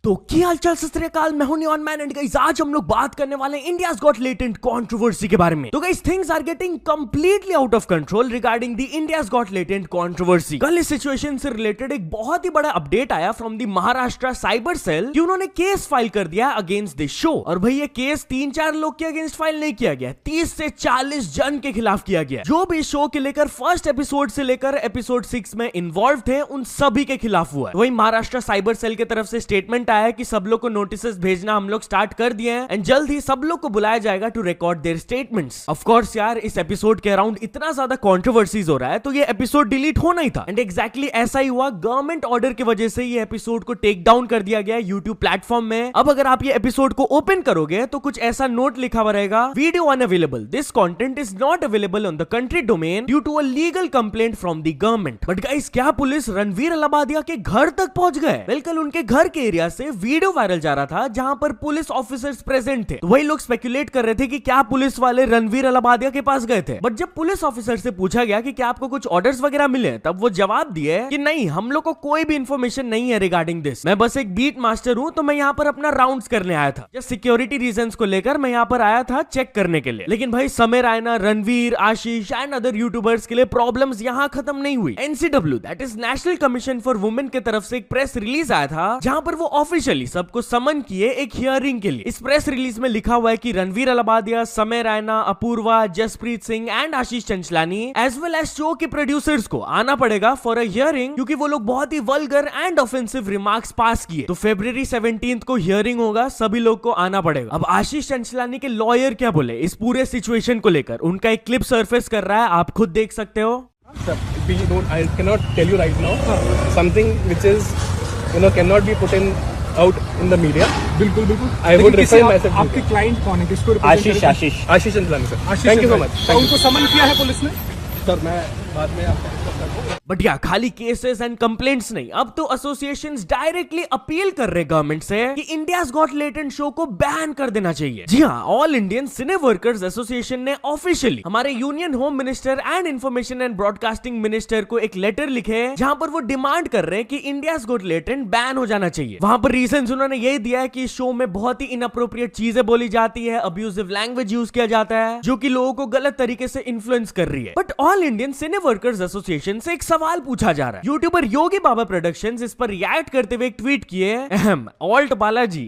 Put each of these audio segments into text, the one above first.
तो क्या हालचाल सत श्री अकाल, मैं हूं नियॉन मैन एंड गाइस आज हम लोग बात करने वाले हैं इंडियाज गॉट लेटेंट कंट्रोवर्सी के बारे में। तो guys things are getting completely out of control regarding the India's Got Latent controversy. कल इस सिचुएशन से रिलेटेड एक बहुत ही बड़ा अपडेट आया from the Maharashtra cyber cell कि उन्होंने केस फाइल कर दिया अगेंस्ट दिस शो। और भाई ये केस 3-4 लोग के अगेंस्ट फाइल नहीं किया गया, 30 से 40 जन के खिलाफ किया गया। जो भी शो के लेकर फर्स्ट एपिसोड से लेकर एपिसोड 6 में इन्वॉल्व थे उन सभी के खिलाफ हुआ है। वही महाराष्ट्र साइबर सेल की तरफ से स्टेटमेंट आया है कि सब लोग को नोटिसेस भेजना हम लोग स्टार्ट कर दिए हैं एंड जल्द ही सब लोग को बुलाया जाएगा to record their statements. Of course यार, इस एपिसोड के अराउंड इतना ज्यादा कंट्रोवर्सीज हो रहा है तो ये एपिसोड डिलीट होना ही था एंड एग्जैक्टली ऐसा ही हुआ। गवर्नमेंट ऑर्डर की वजह से ये एपिसोड को टेक डाउन कर दिया गया यूट्यूब प्लेटफॉर्म में। अब अगर आप ये एपिसोड को ओपन करोगे तो कुछ ऐसा नोट लिखा हुआ रहेगा, video unavailable, this content is not available on the country domain due to a legal complaint from the government. But guys, क्या पुलिस रणवीर अलाहाबादिया के घर तक पहुंच गए? बिल्कुल उनके घर के एरिया से वीडियो वायरल जा रहा था जहां पर पुलिस ऑफिसर्स प्रेजेंट थे। तो वही लोग स्पेकुलेट कर रहे थे कि क्या पुलिस वाले रणवीर अलाहाबादिया के पास गए थे। बट जब पुलिस ऑफिसर से पूछा गया कि क्या आपको कुछ ऑर्डर्स वगैरह मिले, तब वो जवाब दिए कि नहीं, हम लोग को कोई भी इंफॉर्मेशन नहीं है रिगार्डिंग दिस। मैं बस एक बीट मास्टर हूं, तो मैं यहाँ पर अपना राउंड्स करने आया था। जस्ट सिक्योरिटी रीजंस को लेकर मैं यहाँ पर आया था चेक करने के लिए। लेकिन भाई समय रायना, रणवीर, आशीष एंड अदर यूट्यूबर्स के लिए प्रॉब्लम्स यहाँ खत्म नहीं हुई। NCW that is national commission for women की तरफ से एक प्रेस रिलीज आया था जहां पर वो ऑफिशियली सबको समन किए एक हियरिंग के लिए। इस प्रेस रिलीज में लिखा हुआ है कि Ranveer Allahbadia, Samay Raina, Apoorva, Jaspreet Singh and Ashish Chanchlani as well as show के प्रोड्यूसर्स को आना पड़ेगा फॉर अ हियरिंग क्योंकि वो लोग बहुत ही वल्गर एंड ऑफेंसिव रिमार्क्स पास किए। तो February 17 को हियरिंग होगा, सभी लोग को आना पड़ेगा। अब आशीष चंचलानी के लॉयर क्या बोले इस पूरे सिचुएशन को लेकर, उनका एक क्लिप सरफेस कर रहा है, आप खुद देख सकते हो। I cannot tell you right now something which is cannot be put out in the media. बिल्कुल बिल्कुल। I would refer myself. आपके क्लाइंट कौन है, किसको Ashish Chanchlani sir. Thank you so much. उनको समन किया है पुलिस ने सर, मैं बाद में आपको बट या खाली केसेस एंड कंप्लेंट्स नहीं, अब तो एसोसिएशंस डायरेक्टली अपील कर रहे गवर्नमेंट से कि इंडियाज गॉट लेटेंट शो को बैन कर देना चाहिए। जी हाँ, ऑल इंडियन सिने वर्कर्स एसोसिएशन ने ऑफिशियली हमारे union home minister and information and broadcasting minister को एक लेटर लिखे जहां पर वो डिमांड कर रहे हैं कि इंडियाज गॉट लेटेंट बैन हो जाना चाहिए। वहां पर रीजंस उन्होंने यही दिया है कि शो में बहुत ही इनअप्रोप्रिएट चीजें बोली जाती है, अब्यूजिव लैंग्वेज यूज किया जाता है जो कि लोगों को गलत तरीके से इन्फ्लुएंस कर रही है। But all Indian cine workers association से एक सवाल पूछा जा रहा है। यूट्यूबर योगी बाबा प्रोडक्शंस इस पर रिएक्ट करते हुए एक ट्वीट किए, ऑल्ट बालाजी,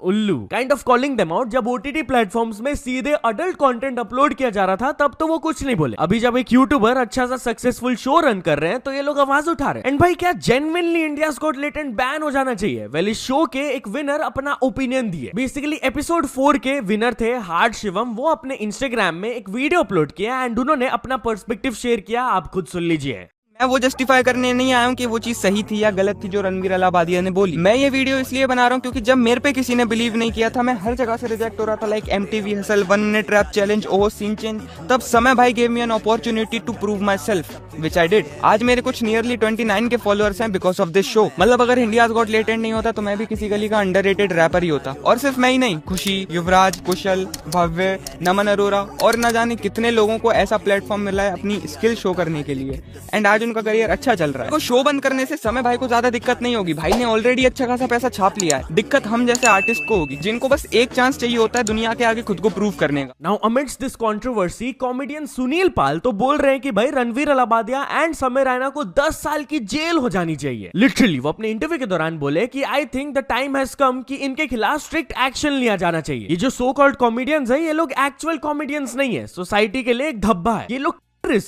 उल्लू, kind of calling them out. जब ओटीटी प्लेटफॉर्म्स में सीधे अडल्ट कंटेंट अपलोड किया जा रहा था तब तो वो कुछ नहीं बोले। अभी जब एक यूट्यूबर अच्छा सा सक्सेसफुल शो रन कर रहे हैं तो ये लोग आवाज उठा रहे हैं। एंड भाई, क्या genuinely India's Got latent ban हो जाना चाहिए? वेल, इस शो के एक विनर अपना ओपिनियन दिए। बेसिकली एपिसोड 4 के विनर थे हार्ड शिवम। वो अपने इंस्टाग्राम में एक वीडियो अपलोड किया एंड उन्होंने अपना पर्सपेक्टिव शेयर किया, आप खुद सुन लीजिए। मैं वो जस्टिफाई करने नहीं आया हूँ कि वो चीज सही थी या गलत थी जो रणवीर अलाहाबादिया ने बोली। मैं ये वीडियो इसलिए बना रहा हूँ क्योंकि जब मेरे पे किसी ने बिलीव नहीं किया था, मैं हर जगह से रिजेक्ट हो रहा था, like MTV Hustle, 1 minute rap challenge, ओहो सीन चेंज। तब समय भाई gave me an opportunity to prove myself which I did. आज मेरे कुछ नियरली 29 के फॉलोअर्स हैं बिकॉज ऑफ दिस शो। मतलब अगर इंडियाज गॉट लेटेंट नहीं होता तो मैं भी किसी गली का अंडररेटेड रैपर ही होता। और सिर्फ मैं ही नहीं, खुशी, युवराज, कुशल, भव्य, नमन अरोरा और न जाने कितने लोगों को ऐसा प्लेटफॉर्म मिला है अपनी स्किल शो करने के लिए एंड आज उनका करियर अच्छा चल रहा है। तो शो बंद करने से समय भाई को ज्यादा दिक्कत नहीं होगी, भाई ने ऑलरेडी अच्छा खासा पैसा छाप लिया है। दिक्कत हम जैसे आर्टिस्ट को होगी जिनको बस एक चांस चाहिए होता है दुनिया के आगे खुद को प्रूव करने का। Now amidst this controversy, comedian Sunil Pal तो बोल रहे हैं कि भाई रणवीर अलाहाबादिया एंड समय रायना को 10 साल की जेल हो जानी चाहिए। लिटरली वो अपने इंटरव्यू के दौरान बोले कि I think the time has come कि इनके खिलाफ स्ट्रिक्ट एक्शन लिया जाना चाहिए। ये जो सो कॉल्ड कॉमेडियंस है, ये लोग एक्चुअल कॉमेडियंस नहीं है, सोसाइटी के लिए एक धब्बा है। ये लोग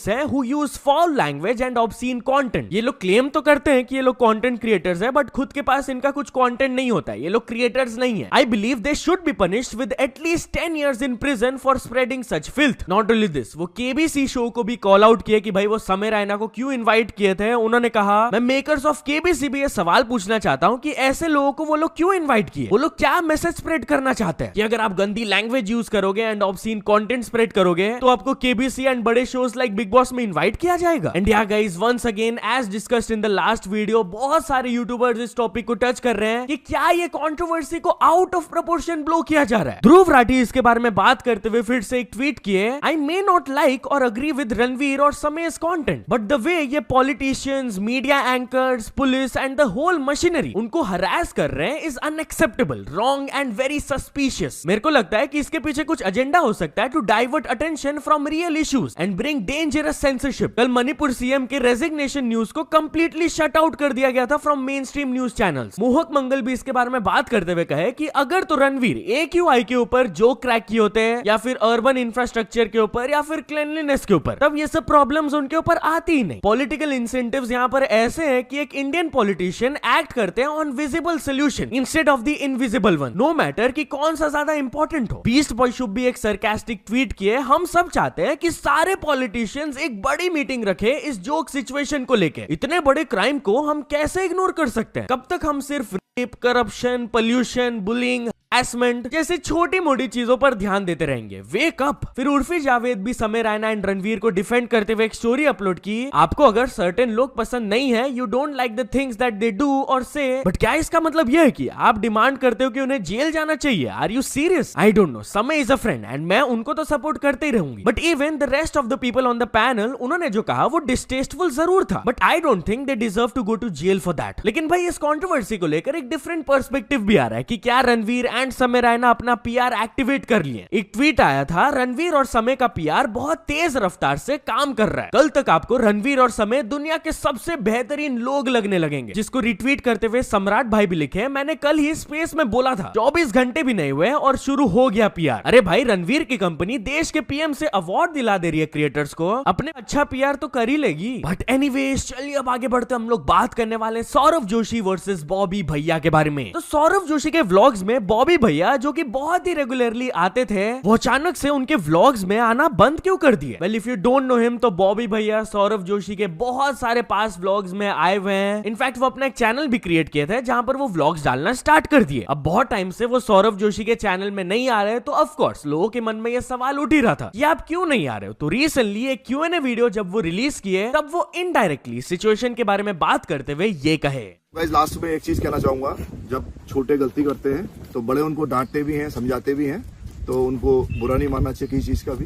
हैं who use foul language and obscene content। ये लोग क्लेम तो करते हैं कि ये लोग कंटेंट क्रिएटर्स हैं, बट खुद के पास इनका कुछ कंटेंट नहीं होता है, ये लोग क्रिएटर्स नहीं है। I believe they should be punished with at least 10 years in prison for spreading such filth। Not only this, वो केबीसी शो को भी कॉल आउट किया कि भाई वो समय रायना को क्यों इन्वाइट किए थे। उन्होंने कहा, मैं मेकर्स ऑफ केबीसी भी ये सवाल पूछना चाहता हूँ कि ऐसे लोगों को वो लोग क्यों इन्वाइट किए? वो लोग क्या मैसेज स्प्रेड करना चाहते हैं कि अगर आप गंदी लैंग्वेज यूज करोगे एंड ऑब्सीन कंटेंट स्प्रेड करोगे तो आपको केबीसी एंड बड़े shows like like Bigg Boss में इनवाइट किया जाएगा? एंड या guys, once again as discussed in the last video, बहुत सारे यूट्यूबर्स इस टॉपिक को टच कर रहे हैं कि क्या ये कंट्रोवर्सी को आउट ऑफ प्रोपोर्शन ब्लो किया जा रहा है। ध्रुव राठी इसके बारे में बात करते हुए फिर से एक ट्वीट किए, आई मे नॉट लाइक और अग्री विद रणवीर और Samay's content, but the way ये politicians, media anchors, police and the whole machinery उनको हरास कर रहे हैं is unacceptable, wrong and very suspicious. मेरे को लगता है कि इसके पीछे कुछ एजेंडा हो सकता है to divert attention from real issues and bring dangerous censorship. कल मणिपुर सीएम के रेजिग्नेशन न्यूज को कंप्लीटली शट आउट कर दिया गया था from mainstream news channels. Mohak Mangal भी इसके बारे में बात करते हुए कहे कि अगर तो रणवीर AQI के ऊपर जो क्रैक किए होते हैं या फिर अर्बन इंफ्रास्ट्रक्चर के ऊपर या फिर क्लीनलीनेस के ऊपर, तब ये सब प्रॉब्लम्स उनके ऊपर आती ही नहीं। पॉलिटिकल इंसेंटिव्स यहाँ पर ऐसे हैं कि एक इंडियन पॉलिटिशियन एक्ट करते हैं on visible solution instead of the invisible one, no matter कि कौन सा ज्यादा इंपॉर्टेंट हो। बीस्ट बॉय शुभ भी एक सरकास्टिक ट्वीट किए, हम सब चाहते हैं कि सारे पॉलिटिशियंस एक बड़ी मीटिंग रखे इस जोक सिचुएशन को लेके। इतने बड़े क्राइम को हम कैसे इग्नोर कर सकते हैं? कब तक हम सिर्फ rape, corruption, pollution, bullying, harassment जैसे छोटी मोटी चीजों पर ध्यान देते रहेंगे? Wake up. फिर उर्फी जावेद भी समय रैना एंड रणवीर को डिफेंड करते हुए एक स्टोरी अपलोड की, आपको अगर सर्टेन लोग पसंद नहीं है, you don't like the things that they do और से, बट क्या इसका मतलब यह है कि आप डिमांड करते हो कि उन्हें जेल जाना चाहिए? Are you serious? I don't know, Samay is a friend and मैं उनको तो सपोर्ट करते ही रहूंगी, but even the rest of the people on the panel, उन्होंने जो कहा वो डिस्टेस्टफुल जरूर था, but I don't think they deserve to go to jail for that. लेकिन भाई इस कंट्रोवर्सी को लेकर एक डिफरेंट पर्सपेक्टिव भी आ रहा है कि क्या रणवीर एंड समय रैना अपना PR एक्टिवेट कर लिए। एक ट्वीट आया था, रणवीर और समय का PR बहुत तेज रफ्तार से काम कर रहा है, कल तक आपको रणवीर और समय दुनिया के सबसे बेहतरीन लोग लगने लगेंगे। जिसको रिट्वीट करते हुए सम्राट भाई भी लिखे, मैंने कल ही स्पेस में बोला था, 24 घंटे भी नहीं हुए और शुरू हो गया PR। अरे भाई, रणवीर की कंपनी देश के PM से अवार्ड दिला दे रही है क्रिएटर्स को, अपने अच्छा PR तो कर ही लेगी। बट एनीवेज, चलिए अब आगे बढ़ते हम लोग बात करने वाले सौरभ जोशी वर्सेस बॉबी भैया के बारे में। तो सौरभ जोशी के व्लॉग्स में बॉबी भैया जो कि बहुत ही रेगुलरली आते थे, वो अचानक से उनके व्लॉग्स में आना बंद क्यों कर दिए? Well, if you don't know him, तो बॉबी भैया सौरभ जोशी के बहुत सारे पास व्लॉग्स में आए हुए हैं। इनफैक्ट वो अपना एक चैनल भी क्रिएट किए थे जहां पर वो व्लॉग्स डालना स्टार्ट कर दिए। अब बहुत टाइम से वो सौरभ जोशी के चैनल में नहीं आ रहे, तो ऑफ कोर्स लोगों के मन में ये सवाल उठ ही रहा था कि आप क्यों नहीं आ रहे हो। तो रिसेंटली एक Q&A वीडियो जब वो रिलीज किए, तब वो इनडायरेक्टली सिचुएशन के बारे में बात करते हुए ये कहे, गाइस लास्ट में एक चीज कहना चाहूंगा, जब छोटे गलती करते हैं तो बड़े उनको डांटते भी हैं, समझाते भी हैं, तो उनको बुरा नहीं मानना चाहिए किसी चीज का भी,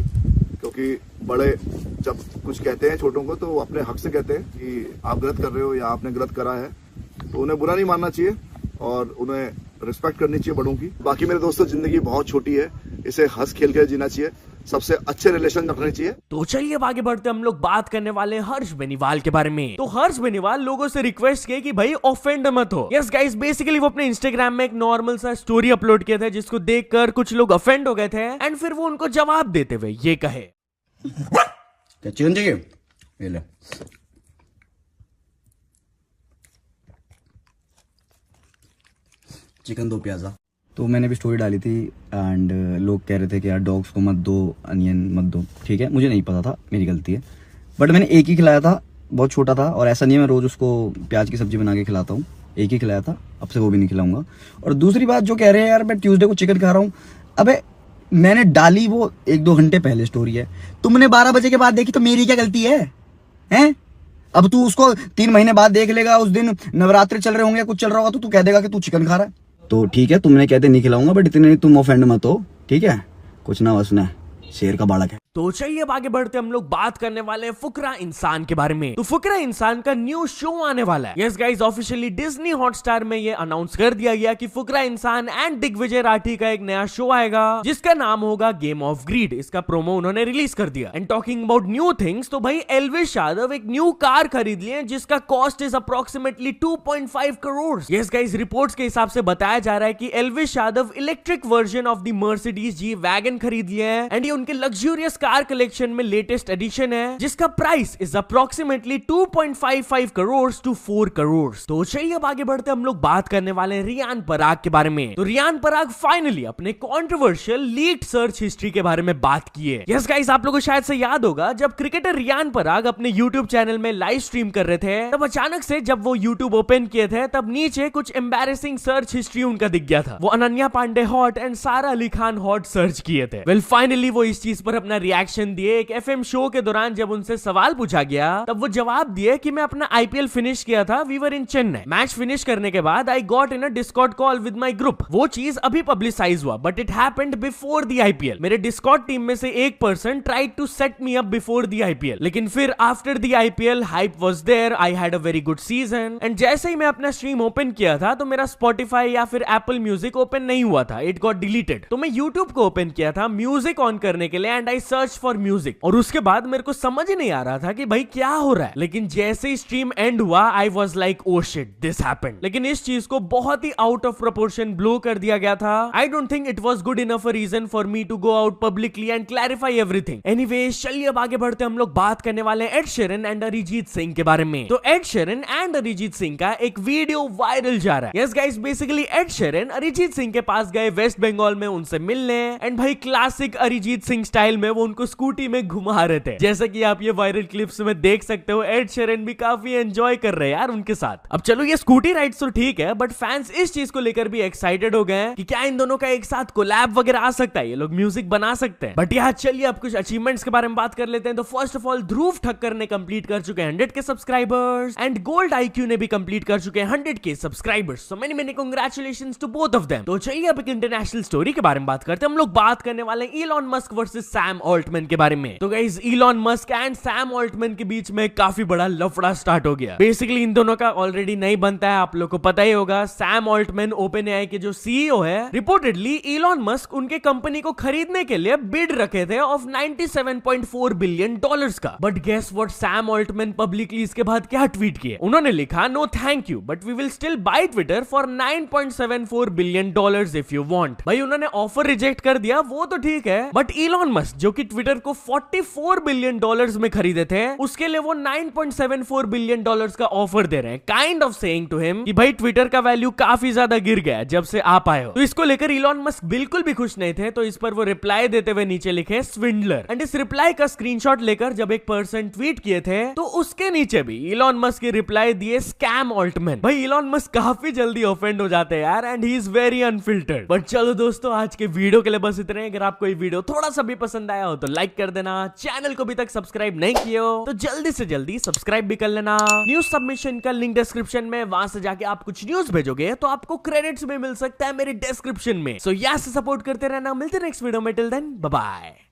क्योंकि बड़े जब कुछ कहते हैं छोटों को तो वो अपने हक से कहते हैं कि आप गलत कर रहे हो या आपने गलत करा है, तो उन्हें बुरा नहीं मानना चाहिए और उन्हें रिस्पेक्ट करनी चाहिए बड़ों की। बाकी मेरे दोस्तों, जिंदगी बहुत छोटी है, इसे हंस खेल कर जीना चाहिए, सबसे अच्छे रिलेशन रखने चाहिए। तो चलिए अब आगे बढ़ते हम लोग बात करने वाले हर्ष बेनीवाल के बारे में। तो हर्ष बेनीवाल लोगों से रिक्वेस्ट किए कि भाई ऑफेंड मत हो। यस गाइस, बेसिकली वो अपने इंस्टाग्राम में एक नॉर्मल सा स्टोरी अपलोड किया था जिसको देखकर कुछ लोग ऑफेंड हो गए थे एंड फिर वो उनको जवाब देते हुए ये कहे, क्या चिकन चाहिए? ये ले। चिकन 2 प्याजा। तो मैंने भी स्टोरी डाली थी एंड लोग कह रहे थे कि यार डॉग्स को मत दो, अनियन मत दो। ठीक है, मुझे नहीं पता था, मेरी गलती है, बट मैंने एक ही खिलाया था, बहुत छोटा था, और ऐसा नहीं है मैं रोज उसको प्याज की सब्जी बना के खिलाता हूँ, एक ही खिलाया था, अब से वो भी नहीं खिलाऊंगा। और दूसरी बात जो कह रहे हैं यार मैं ट्यूसडे को चिकन खा रहा हूँ, अबे मैंने डाली वो 1-2 घंटे पहले स्टोरी है, तुमने 12 बजे के बाद देखी तो मेरी क्या गलती है? हैं? अब तू उसको 3 महीने बाद देख लेगा, उस दिन नवरात्रि चल रहे होंगे, कुछ चल रहा होगा, तो तू कह देगा कि तू चिकन खा रहा है। तो ठीक है, तुमने कहते नहीं खिलाऊंगा, बट इतने नहीं तुम ऑफेंड मत हो, ठीक है? कुछ ना वसना, शेर का बालक है। तो चलिए अब आगे बढ़ते हम लोग बात करने वाले फुकरा इंसान के बारे में। तो फुकरा इंसान का न्यू शो आने वाला है। Yes guys, officially Disney Hotstar में ये अनाउंस कर दिया गया कि फुकरा इंसान एंड दिग्विजय राठी का एक नया शो आएगा जिसका नाम होगा गेम ऑफ ग्रीड। इसका प्रोमो उन्होंने रिलीज कर दिया। And talking about new things, तो भाई एल्विश यादव एक न्यू कार खरीद लिए जिसका cost is approximately 2.5 crore. Yes guys, reports के हिसाब से बताया जा रहा है कि Elvish Yadav electric version of the Mercedes G Wagon खरीद लिए हैं एंड ये उनके लग्जूरियस कार कलेक्शन में लेटेस्ट एडिशन है जिसका price is approximately 2.55 crore to 4 crore. तो चलिए अब आगे बढ़ते हम लोग बात करने वाले हैं रियान पराग के बारे में। तो रियान पराग फाइनली अपने कंट्रोवर्शियल लीक्ड सर्च हिस्ट्री के बारे में बात की है। यस गाइस, आप लोगों को शायद से याद होगा जब क्रिकेटर रियान पराग अपने यूट्यूब चैनल में लाइव स्ट्रीम कर रहे थे, तब अचानक से जब वो यूट्यूब ओपन किए थे तब नीचे कुछ एम्बैरेसिंग सर्च हिस्ट्री उनका दिख गया था। वो अनन्या पांडे हॉट एंड सारा अली खान हॉट सर्च किए थे। वेल फाइनली वो इस चीज पर अपना रिएक्शन दिए एक एफएम शो के दौरान जब उनसे सवाल पूछा गया, तब वो जवाब दिए कि मैं अपना आईपीएल फिनिश किया था, we were in Chennai. Match finish करने के बाद I got in a Discord call with my group. वो चीज अभी पब्लिसाइज हुआ but it happened before the IPL. मेरे डिस्कॉर्ड टीम में से एक person tried to set me up before the IPL, लेकिन फिर after the IPL hype was there, I had a very good season and जैसे ही मैं अपना स्ट्रीम ओपन किया था तो मेरा स्पॉटिफाई या फिर एप्पल म्यूजिक ओपन नहीं हुआ था, इट गॉट डिलीटेड। तो मैं यूट्यूब को ओपन किया था म्यूजिक ऑन करने के लिए and I search for music, और उसके बाद मेरे को समझ ही नहीं आ रहा था कि भाई क्या हो रहा है। लेकिन जैसे ही स्ट्रीम एंड हुआ I was like oh shit this happened. लेकिन इस चीज को बहुत ही आउट ऑफ प्रोपोर्शन ब्लो कर दिया गया था। I don't think it was good enough a reason for me to go out publicly and clarify everything. Anyways चलिए अब आगे बढ़ते हम लोग बात करने वाले हैं Ed Sheeran and Arijit Singh के बारे में। तो Ed Sheeran and Arijit Singh का एक वीडियो वायरल जा रहा है। Yes guys, basically Ed Sheeran Arijit Singh के पास गए वेस्ट बंगाल में उनसे मिलने एंड भाई क्लासिक अरिजीत सिंह स्टाइल में वो उनको स्कूटी में घुमा रहे थे। जैसे कि आप ये वायरल क्लिप्स में देख सकते हो, एड शेरन भी काफी एंजॉय कर रहे हैं यार उनके साथ। अब चलो ये स्कूटी राइड्स तो ठीक है, बट फैंस इस चीज को लेकर भी एक्साइटेड हो गए कि क्या इन दोनों का एक साथ कोलैब वगैरह आ सकता है, ये लोग म्यूजिक बना सकते हैं। बट यहाँ चलिए अब कुछ अचीवमेंट्स के बारे में बात कर लेते हैं। तो फर्स्ट ऑफ ऑल ध्रुव ठक्कर ने कंप्लीट कर चुके हैं 100 के सब्सक्राइबर्स एंड गोल्ड आईक्यू ने भी कंप्लीट कर चुके हैं 100 के subscribers. So many congratulations to both of them. तो चलिए अब एक इंटरनेशनल स्टोरी के बारे में बात करते हैं। हम लोग बात करने वाले हैं Elon Musk versus Sam Altman के बारे में। तो guys Elon Musk and Sam Altman के बीच में काफी बड़ा लफड़ा स्टार्ट हो गया। बेसिकली इन दोनों का ऑलरेडी नहीं बनता है, आप लोग को पता ही होगा। सैम ऑल्टमैन ओपन एआई के जो सीईओ है, रिपोर्टेडली इलॉन मस्क उनके कंपनी को खरीदने के लिए बिड रखे थे ऑफ $97.4 बिलियन का। But guess what, Sam Altman publicly इसके बाद क्या ट्वीट किए, उन्होंने लिखा no thank you but we will still buy Twitter for $9.74 billion if you want. भाई उन्होंने ऑफर रिजेक्ट कर दिया, वो तो ठीक है, बट इलॉन मस्क जो कि ट्विटर को $44 बिलियन में खरीदे थे, उसके लिए वो $9.74 बिलियन का ऑफर दे रहे हैं। Kind of saying to him कि भाई ट्विटर का वैल्यू काफी ज्यादा गिर गया जब से आप आए हो। तो इसको लेकर इलॉन मस्क बिल्कुल भी खुश नहीं थे। तो इस पर वो रिप्लाई देते हुए नीचे लिखे स्विंडलर, एंड इस रिप्लाई का स्क्रीनशॉट लेकर जब एक पर्सन ट्वीट किए थे तो उसके नीचे भी इलॉन मस्क की रिप्लाई दिए स्कैम ऑल्टमैन। भाई इलॉन मस्क काफी जल्दी ऑफेंड हो जाते हैं यार, and he is very unfiltered. But चलो दोस्तों, आज के वीडियो के लिए बस इतने। अगर आपको ये वीडियो थोड़ा सा भी पसंद आया हो तो लाइक कर देना, चैनल को अभी तक सब्सक्राइब नहीं किए हो तो जल्दी से जल्दी सब्सक्राइब भी कर लेना। न्यूज सबमिशन का लिंक डिस्क्रिप्शन में, वहां से जाके आप कुछ न्यूज भेजोगे तो आपको क्रेडिट्स में मिल सकता है मेरे डिस्क्रिप्शन में। सो यहाँ से सपोर्ट करते रहना। मिलते नेक्स्ट वीडियो में, टिल देन बाय बाय।